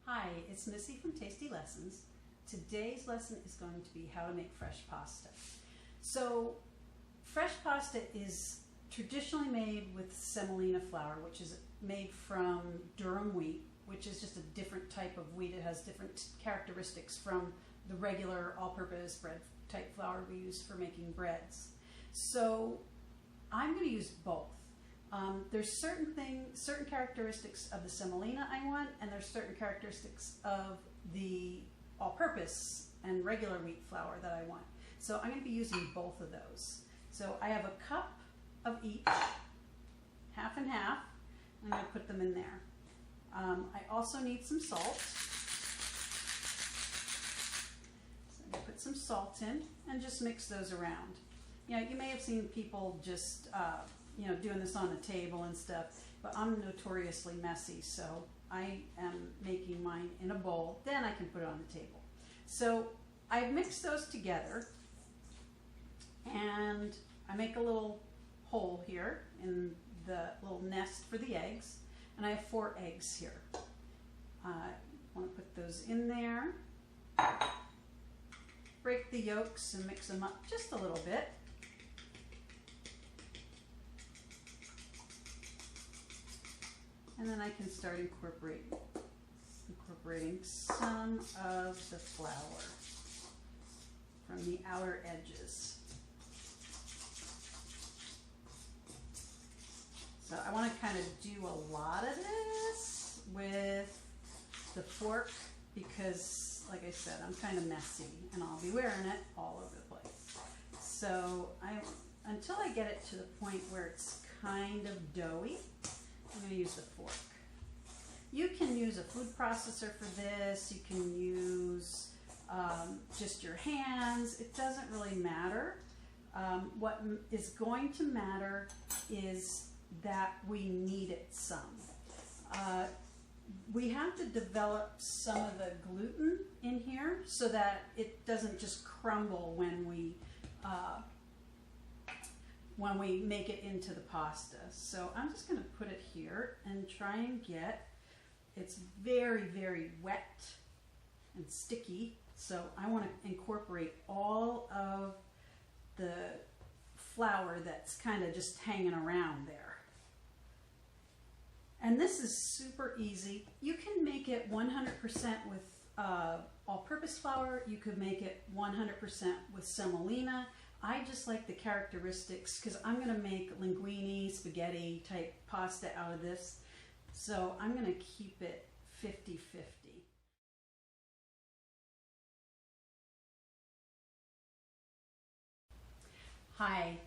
Hi, it's Missy from Tasty Lessons. Today's lesson is going to be how to make fresh pasta. So, fresh pasta is traditionally made with semolina flour, which is made from durum wheat, which is just a different type of wheat. It has different characteristics from the regular all-purpose bread type flour we use for making breads. So, I'm going to use both. There's certain characteristics of the semolina I want, and there's certain characteristics of the all-purpose and regular wheat flour that I want. So I'm going to be using both of those. So I have a cup of each, half and half. I'm going to put them in there. I also need some salt. So I'm going to put some salt in and just mix those around. You know, you may have seen people just doing this on the table and stuff, but I'm notoriously messy, so I am making mine in a bowl, then I can put it on the table. So I mix those together, and I make a little hole here in the little nest for the eggs, and I have 4 eggs here. I want to put those in there, break the yolks and mix them up just a little bit. And then I can start incorporating some of the flour from the outer edges. So I want to kind of do a lot of this with the fork because, like I said, I'm kind of messy and I'll be wearing it all over the place. So until I get it to the point where it's kind of doughy, I'm going to use the fork. You can use a food processor for this. You can use just your hands. It doesn't really matter. What is going to matter is that we knead it some. We have to develop some of the gluten in here so that it doesn't just crumble when we make it into the pasta. So I'm just going to put it here and try and get, it's very, very wet and sticky. So I want to incorporate all of the flour that's kind of just hanging around there. And this is super easy. You can make it 100% with all-purpose flour. You could make it 100% with semolina. I just like the characteristics because I'm going to make linguine, spaghetti type pasta out of this. So I'm going to keep it 50-50. Hi,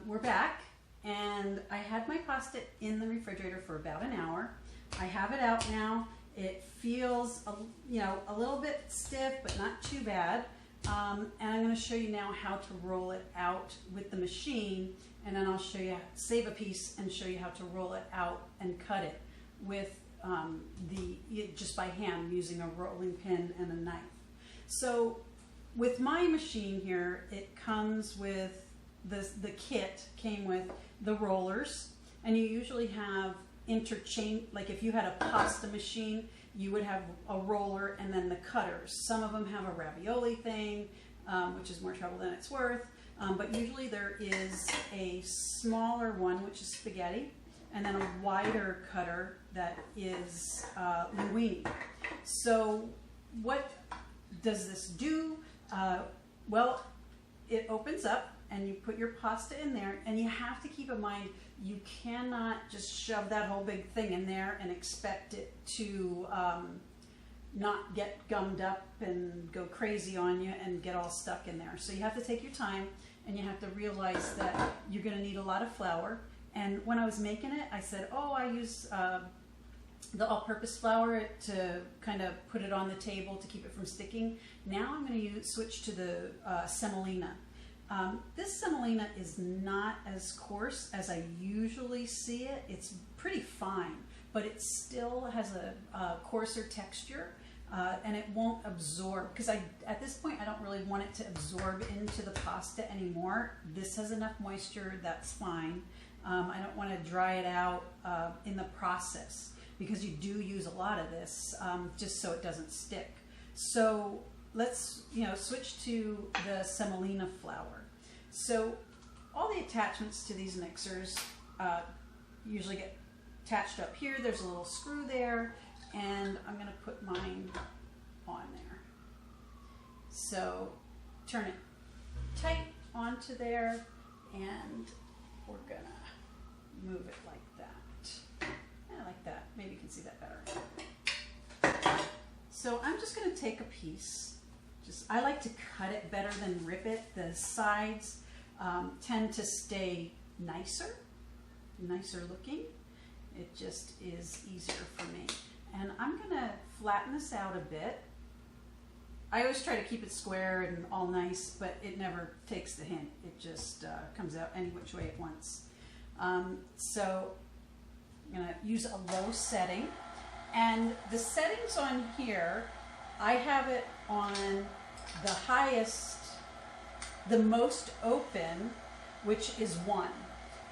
we're back, and I had my pasta in the refrigerator for about an hour. I have it out now. It feels a little bit stiff, but not too bad. And I'm going to show you now how to roll it out with the machine, and then I'll show you, save a piece and show you how to roll it out and cut it with just by hand using a rolling pin and a knife. So with my machine here, it comes with the kit came with the rollers, and you usually have interchange, like if you had a pasta machine, you would have a roller and then the cutters. Some of them have a ravioli thing, which is more trouble than it's worth, but usually there is a smaller one, which is spaghetti, and then a wider cutter that is linguine. So what does this do? Well, it opens up and you put your pasta in there, and you have to keep in mind you cannot just shove that whole big thing in there and expect it to not get gummed up and go crazy on you and get all stuck in there. So you have to take your time, and you have to realize that you're going to need a lot of flour. And when I was making it, I said, oh, I use the all-purpose flour to kind of put it on the table to keep it from sticking. Now I'm going to switch to the semolina. This semolina is not as coarse as I usually see it. It's pretty fine, but it still has a coarser texture, and it won't absorb, because at this point I don't really want it to absorb into the pasta anymore. This has enough moisture, that's fine. I don't want to dry it out in the process. because you do use a lot of this, just so it doesn't stick. So let's, switch to the semolina flour. So all the attachments to these mixers usually get attached up here. There's a little screw there, and I'm going to put mine on there. So turn it tight onto there, and we're going to move it like that. I like that. Maybe you can see that better. So I'm just going to take a piece. I like to cut it better than rip it. The sides tend to stay nicer looking. It just is easier for me. And I'm going to flatten this out a bit. I always try to keep it square and all nice, but it never takes the hint. It just comes out any which way at once. So I'm going to use a low setting. And the settings on here, I have it on the highest, the most open, which is 1.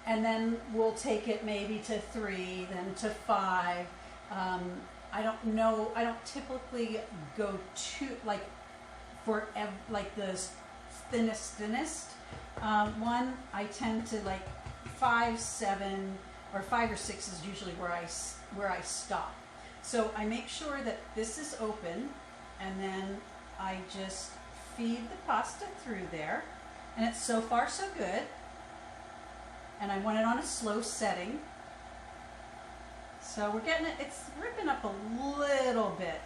And then we'll take it maybe to 3, then to 5. I don't know, I don't typically go to, for the thinnest one. I tend to 5, 7, or 5 or 6 is usually where I stop. So I make sure that this is open, and then I just feed the pasta through there, and it's so far so good. And I want it on a slow setting. So we're getting it, it's ripping up a little bit.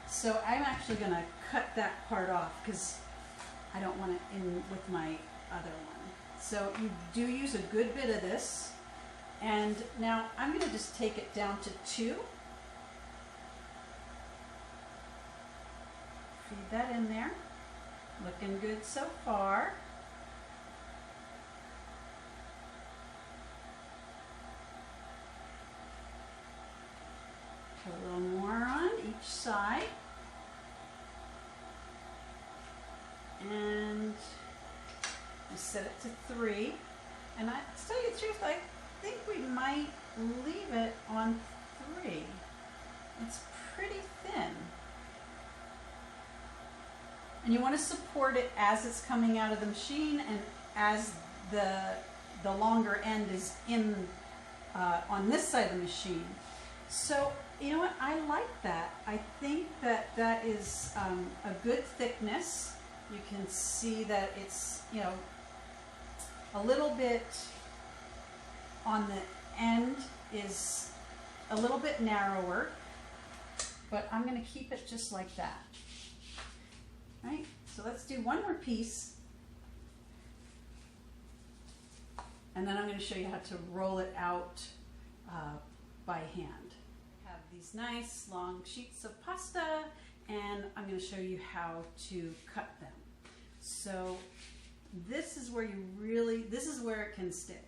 So I'm actually going to cut that part off because I don't want it in with my other one. So you do use a good bit of this. And now I'm going to just take it down to 2. Feed that in there. Looking good so far. Put a little more on each side. And I set it to 3. And to tell you the truth, I think we might leave it on 3. It's pretty thin. And you want to support it as it's coming out of the machine and as the longer end is in on this side of the machine. So you know what? I like that. I think that is a good thickness. You can see that it's a little bit on the end is a little bit narrower, but I'm going to keep it just like that. Right, so let's do one more piece, and then I'm going to show you how to roll it out by hand. I have these nice long sheets of pasta, and I'm going to show you how to cut them. So this is where this is where it can stick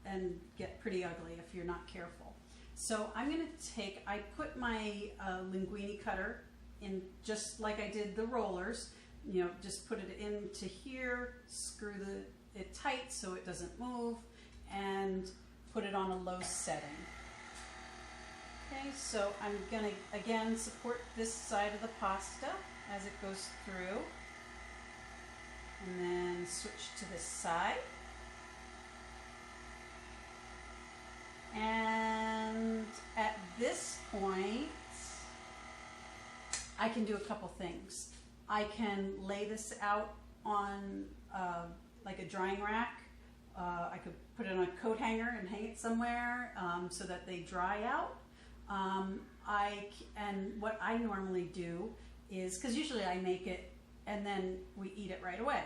and get pretty ugly if you're not careful. So I'm going to I put my linguine cutter in just like I did the rollers, just put it into here, screw it tight so it doesn't move, and put it on a low setting. Okay, so I'm going to again support this side of the pasta as it goes through, and then switch to this side. And at this point, I can do a couple things. I can lay this out on like a drying rack. I could put it on a coat hanger and hang it somewhere so that they dry out. And what I normally do is, because usually I make it and then we eat it right away.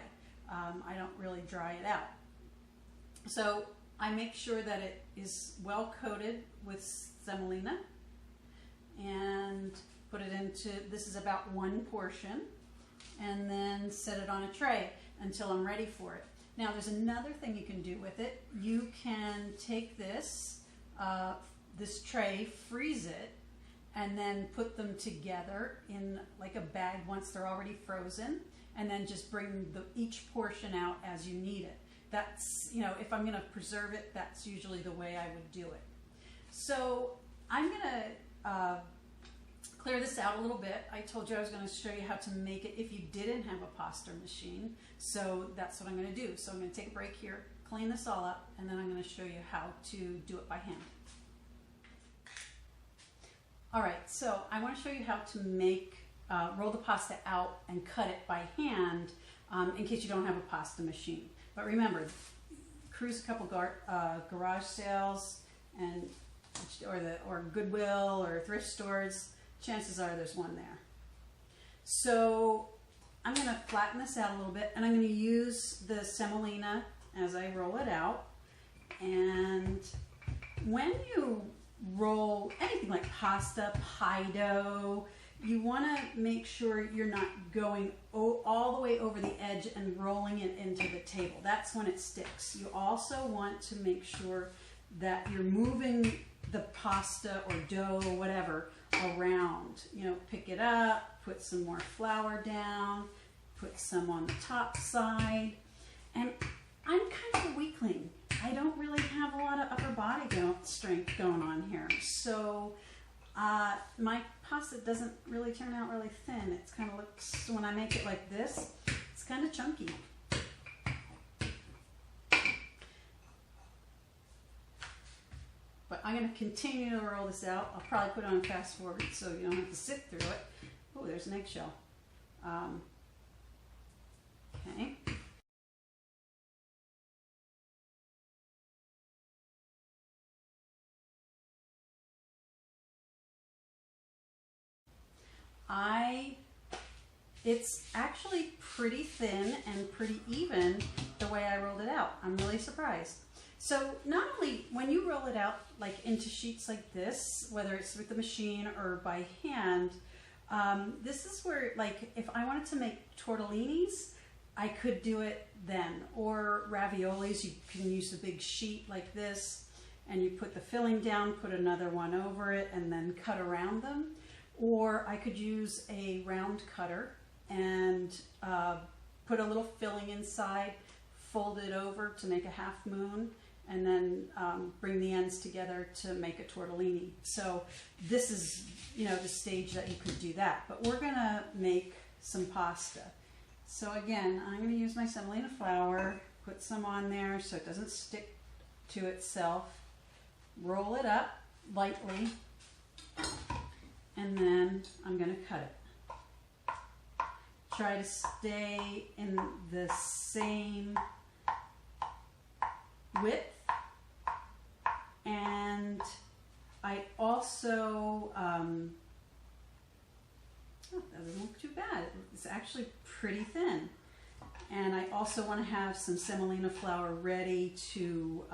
I don't really dry it out. So I make sure that it is well coated with semolina and put it into, this is about 1 portion, and then set it on a tray until I'm ready for it. Now there's another thing you can do with it. You can take this, this tray, freeze it, and then put them together in like a bag once they're already frozen, and then just bring each portion out as you need it. That's, you know, if I'm going to preserve it, that's usually the way I would do it. So I'm going to clear this out a little bit. I told you I was going to show you how to make it if you didn't have a pasta machine. So that's what I'm going to do. So I'm going to take a break here, clean this all up, and then I'm going to show you how to do it by hand. All right, so I want to show you how to make, roll the pasta out and cut it by hand in case you don't have a pasta machine. But remember, cruise a couple garage sales and or Goodwill or thrift stores. Chances are there's one there. So I'm going to flatten this out a little bit, and I'm going to use the semolina as I roll it out. And when you roll anything like pasta, pie dough, you want to make sure you're not going all the way over the edge and rolling it into the table. That's when it sticks. You also want to make sure that you're moving the pasta or dough or whatever around. You know, pick it up, put some more flour down, put some on the top side. And I'm kind of a weakling. I don't really have a lot of upper body strength going on here. So my pasta doesn't really turn out really thin. It kind of looks, when I make it like this, it's kind of chunky. But I'm going to continue to roll this out. I'll probably put it on fast forward so you don't have to sit through it. Oh, there's an eggshell. Okay. It's actually pretty thin and pretty even the way I rolled it out. I'm really surprised. So not only when you roll it out like into sheets like this, whether it's with the machine or by hand, this is where, like, if I wanted to make tortellinis, I could do it then. Or raviolis, you can use a big sheet like this and you put the filling down, put another one over it, and then cut around them. Or I could use a round cutter and put a little filling inside, fold it over to make a half moon, and then bring the ends together to make a tortellini. So this is, you know, the stage that you could do that. But we're gonna make some pasta. So again, I'm gonna use my semolina flour, put some on there so it doesn't stick to itself. Roll it up lightly, and then I'm gonna cut it. Try to stay in the same width. And I also, oh, that doesn't look too bad. It's actually pretty thin. And I also want to have some semolina flour ready to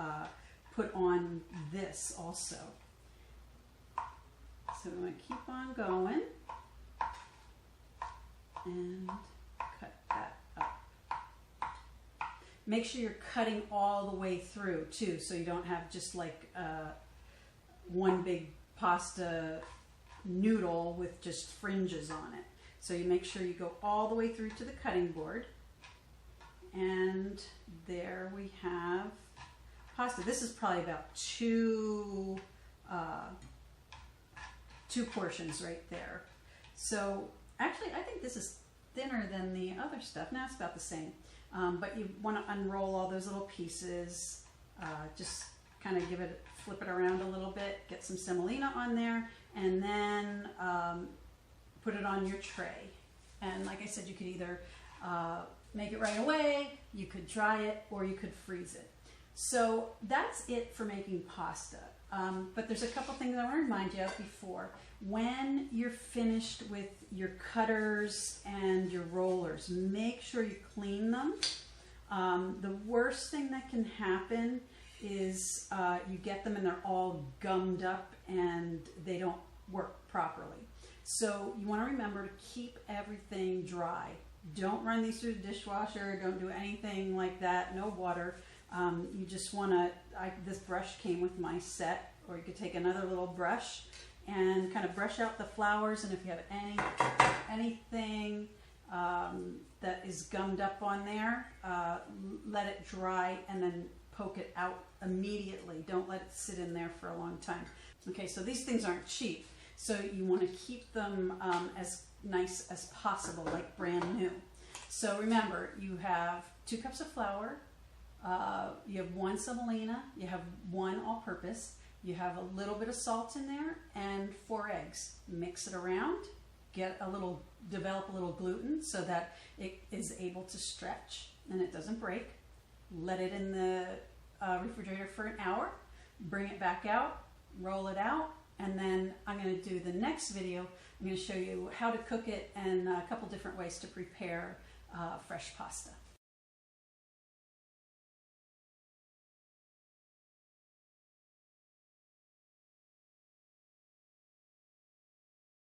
put on this also. So I'm going to keep on going and cut that up. Make sure you're cutting all the way through too, so you don't have just like one big pasta noodle with just fringes on it. So you make sure you go all the way through to the cutting board. And there we have pasta. This is probably about two portions right there. So actually, I think this is thinner than the other stuff. Now it's about the same. But you want to unroll all those little pieces, just kind of flip it around a little bit, get some semolina on there, and then put it on your tray. And like I said, you could either make it right away, you could dry it, or you could freeze it. So that's it for making pasta. But there's a couple things I want to remind you of before. When you're finished with your cutters and your rollers, make sure you clean them. The worst thing that can happen is you get them and they're all gummed up and they don't work properly. So you want to remember to keep everything dry. Don't run these through the dishwasher. Don't do anything like that. No water. You just want to, this brush came with my set, or you could take another little brush and kind of brush out the flowers, and if you have anything that is gummed up on there, let it dry and then poke it out immediately. Don't let it sit in there for a long time. Okay, so these things aren't cheap, so you want to keep them as nice as possible, like brand new. So remember, you have 2 cups of flour, you have 1 semolina, you have 1 all-purpose, you have a little bit of salt in there, and 4 eggs. Mix it around, develop a little gluten so that it is able to stretch and it doesn't break. Let it in the refrigerator for an hour, bring it back out, roll it out, and then I'm going to do the next video. I'm going to show you how to cook it and a couple different ways to prepare fresh pasta.